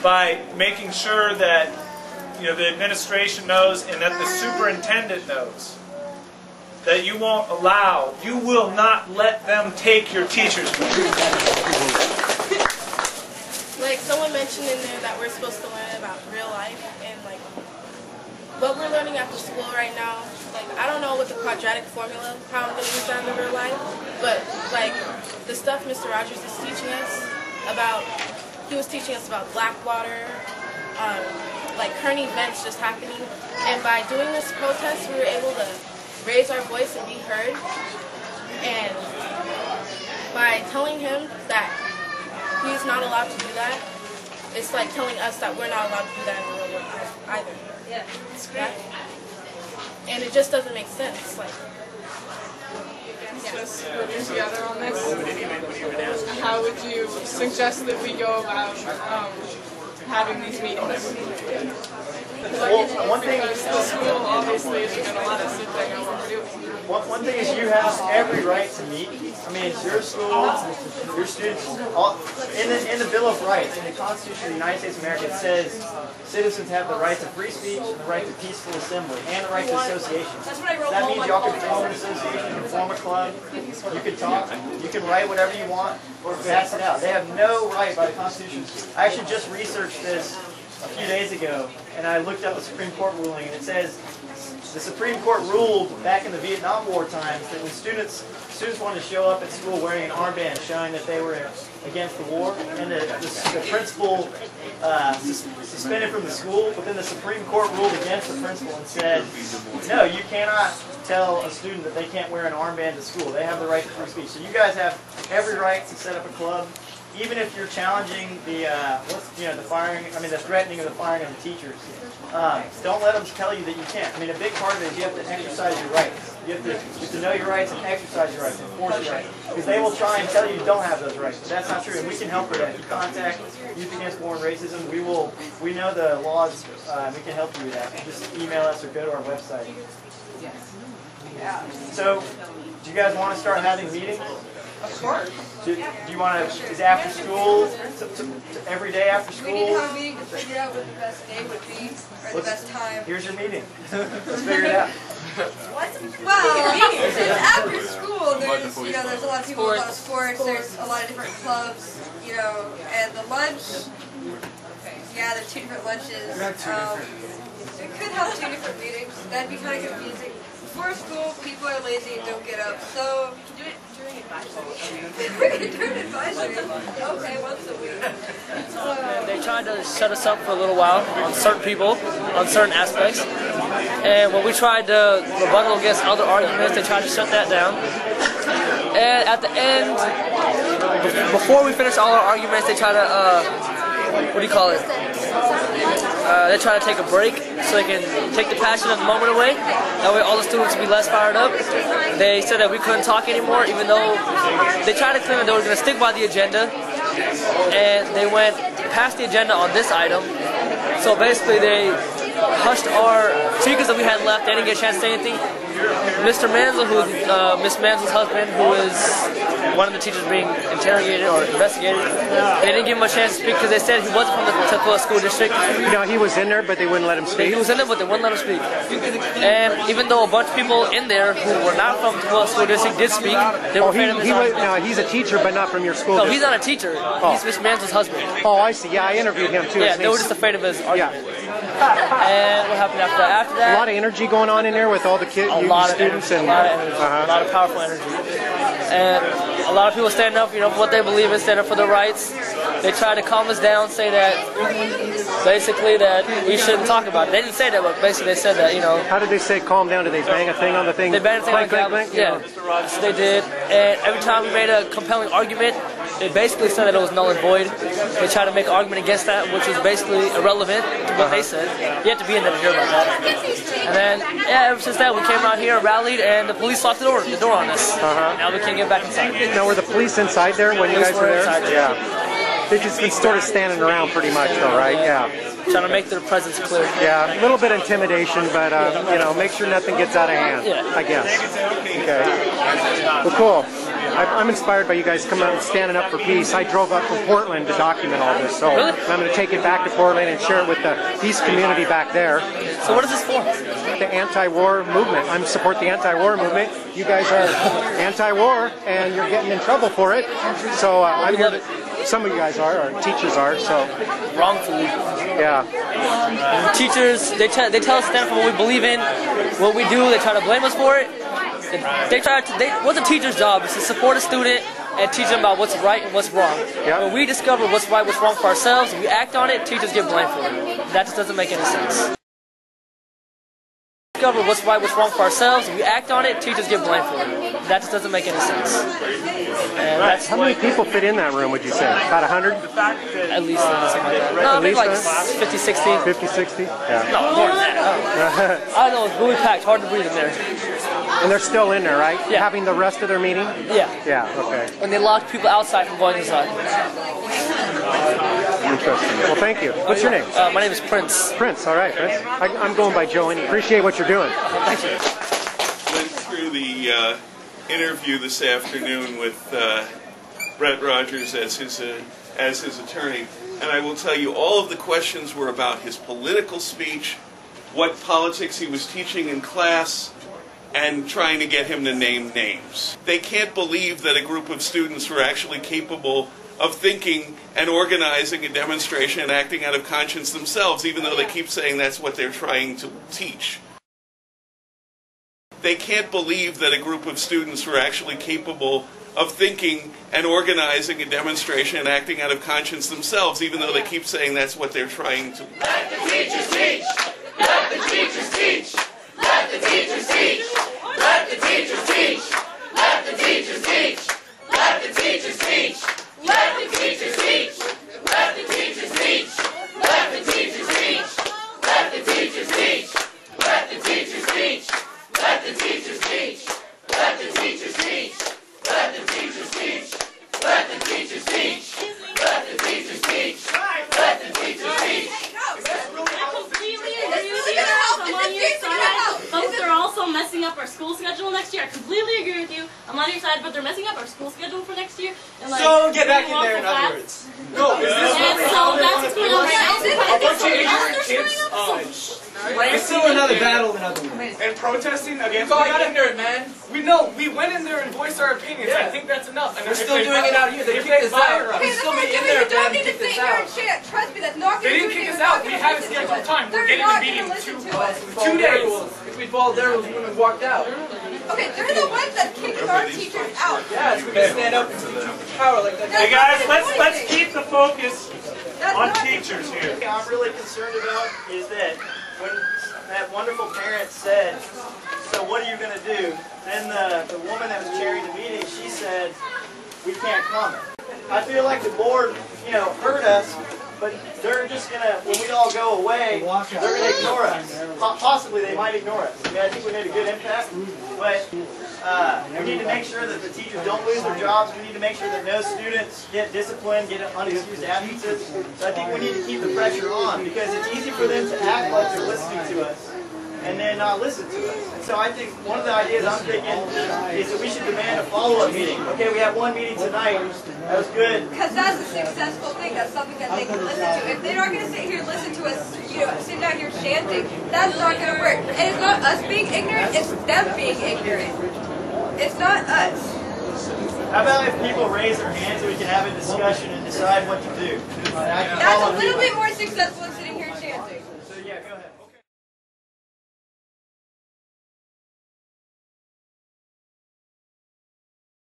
by making sure that the administration knows and that the superintendent knows that you won't allow, you will not let them take your teachers. Like someone mentioned in there that we're supposed to learn about real life, and like what we're learning after school right now, like I don't know what the quadratic formula, how I'm going to use that in the real life, but like the stuff Mr. Rogers is teaching us about, he was teaching us about Blackwater, like current events just happening, and by doing this protest we were able to raise our voice and be heard, and by telling him that he's not allowed to do that, it's like telling us that we're not allowed to do that in the real world either. Yeah, it's great. And it just doesn't make sense. Like, just working together on this. How would you suggest that we go about having these meetings? Well, one thing the school obviously isn't going to let us if they know what we're doing. One thing is you have every right to meet. I mean, it's your school, your students. In the Bill of Rights, in the Constitution of the United States of America, it says citizens have the right to free speech, the right to peaceful assembly, and the right to association. That means y'all can form an association, you can form a club, you can talk, you can write whatever you want, or pass it out. They have no right by the Constitution. I actually just researched this a few days ago, and I looked up a Supreme Court ruling, and it says the Supreme Court ruled back in the Vietnam War times that when students wanted to show up at school wearing an armband showing that they were against the war, and the principal suspended from the school, but then the Supreme Court ruled against the principal and said, no, you cannot tell a student that they can't wear an armband to school. They have the right to free speech. So you guys have every right to set up a club, even if you're challenging the the threatening of the firing of the teachers. Don't let them tell you that you can't. I mean, a big part of it is you have to exercise your rights. You have to know your rights and exercise your rights, enforce your rights. Because they will try and tell you don't have those rights. But that's not true, and we can help with that. If you contact Youth Against War and Racism, we know the laws, we can help you with that. Just email us or go to our website. So, do you guys want to start having meetings? Of course. Do you want to, is after school, every day after school? We need to have a meeting to figure out what the best day would be, or the best time. Here's your meeting. Let's figure it out. Well, after school, there's a lot of people, a lot of sports, there's a lot of different clubs, and the lunch, yeah, there's 2 different lunches. It could have 2 different meetings. That'd be kind of confusing. Before school, people are lazy and don't get up, so do it during advisory. During advisory? Okay, once a week. They tried to shut us up for a little while on certain people, on certain aspects. And when we tried to rebuttal against other arguments, they tried to shut that down. And at the end, before we finished all our arguments, they tried to, they try to take a break so they can take the passion of the moment away. That way all the students will be less fired up. They said that we couldn't talk anymore, even though they tried to claim that they were going to stick by the agenda. And they went past the agenda on this item. So basically they hushed our speakers that we had left. They didn't get a chance to say anything. Mr. Mansell, who's Miss Mansell's husband, who is one of the teachers being interrogated or investigated, they didn't give him a chance to speak because they said he wasn't from the Tukwila School District. He was in there, but they wouldn't let him speak? He was in there, but they wouldn't let him speak. And even though a bunch of people in there who were not from the Tukwila School District did speak, they were afraid of his argument. No, he's a teacher, but not from your school No, district. he's not a teacher. He's Miss Mansell's husband. Oh, I see. Yeah, I interviewed him too. Yeah, they were just afraid of his argument. And what happened after that? After that, a lot of energy going on in there with all the kids, students, and a lot of energy, a lot of powerful energy, and a lot of people stand up, for what they believe in, stand up for their rights. They try to calm us down, say that basically that we shouldn't talk about it. They didn't say that, but basically they said that, How did they say calm down? Did they bang a thing on the thing? They banged a thing on the gavel. Yeah, so they did. And every time we made a compelling argument, they basically said that it was null and void. They tried to make an argument against that, which was basically irrelevant to what they said. You have to be in there to hear about that. And then, ever since that, we came out here, rallied, and the police locked the door on us. Now we can't get back inside. Now, were the police inside there when you guys were there? Inside. Yeah. They've just been sort of standing around pretty much, though, right? Yeah. Trying to make their presence clear. Yeah, a little bit of intimidation, but, make sure nothing gets out of hand, I guess. Okay. Well, cool. I'm inspired by you guys coming out and standing up for peace. I drove up from Portland to document all this, so Really? I'm going to take it back to Portland and share it with the peace community back there. So what is this for? The anti-war movement. I support the anti-war movement. You guys are anti-war, and you're getting in trouble for it. So I'm here to, some of you guys are, or teachers are, so. Wrongfully. Yeah. Teachers, they tell us to stand for what we believe in, what we do. They try to blame us for it. What's a teacher's job? Is to support a student and teach them about what's right and what's wrong. Yep. When we discover what's right, what's wrong for ourselves, and we act on it, teachers get blamed for it. That just doesn't make any sense. Discover what's right, what's wrong for ourselves, and we act on it, teachers get blamed for it. That just doesn't make any sense. And that's How many people fit in that room, would you say? About 100? at least something like that. No, maybe like 50, 60. 50, 60? Yeah. No, more than that. I know, it's really packed, hard to breathe in there. And they're still in there, right? Yeah. Having the rest of their meeting? Yeah. Yeah, okay. And they locked people outside from going inside. Interesting. Well, thank you. What's your name? My name is Prince. Prince, all right, Prince. I'm going by Joe anyway. Appreciate what you're doing. Thank you. Went through the interview this afternoon with Brett Rogers as his attorney, and I will tell you all of the questions were about his political speech, what politics he was teaching in class, and trying to get him to name names. They can't believe that a group of students were actually capable of thinking and organizing a demonstration and acting out of conscience themselves, even though they keep saying that's what they're trying to teach. They can't believe that a group of students were actually capable of thinking and organizing a demonstration and acting out of conscience themselves, even though they keep saying that's what they're trying to. Let the teachers teach! Let the teachers teach! Let the teachers teach! Let the teachers teach! Let the teachers teach! Let the teachers teach! Let the teachers teach! Let the teachers teach! Let the teachers teach! Let the teachers teach! Let the teachers teach! Let the teachers teach! Let the teachers teach! Let the teachers teach! Let the teachers teach! Let the teachers teach! Let the teachers teach! But they're also messing up our school schedule next year. I completely agree with you. I'm on your side, but they're messing up our school schedule for next year. And like, so get back in there, in other words. No, and so that's what's going on right now. A bunch of ignorant kids. It's still another battle, in other words. And protesting against. We got ignorant, man. We went in there and voiced our opinions. Yeah. I think that's enough. And they're still doing it out here. They kicked us out. Okay, still be in there if they haven't kicked us out. Trust me, that's not They didn't kick us out. We have a scheduled time. We're getting a meeting in 2 days. If we followed their rules, we wouldn't have walked out. Okay, they're the ones that kicked our teachers out. Yeah, so we can stand up and teach power like that. Hey guys, let's keep the focus on teachers here. What I'm really concerned about is that when that wonderful parent said, so what are you going to do? Then the woman that was chairing the meeting, she said, we can't comment. I feel like the board, heard us, but they're just going to, when we all go away, they're going to ignore us. Possibly they might ignore us. I mean, I think we made a good impact, but we need to make sure that the teachers don't lose their jobs. We need to make sure that no students get disciplined, get unexcused absences. So I think we need to keep the pressure on, because it's easy for them to act like they're listening to us and then not listen to us. And so I think one of the ideas I'm thinking is that we should demand a follow-up meeting. Okay, we have one meeting tonight. That was good. Because that's a successful thing. That's something that they can listen to. If they're not going to sit here and listen to us, sitting out here chanting, that's not going to work. And it's not us being ignorant, it's them being ignorant. It's not us. How about if people raise their hands and we can have a discussion and decide what to do? That's a little bit more successful than sitting here chanting. So yeah, go ahead.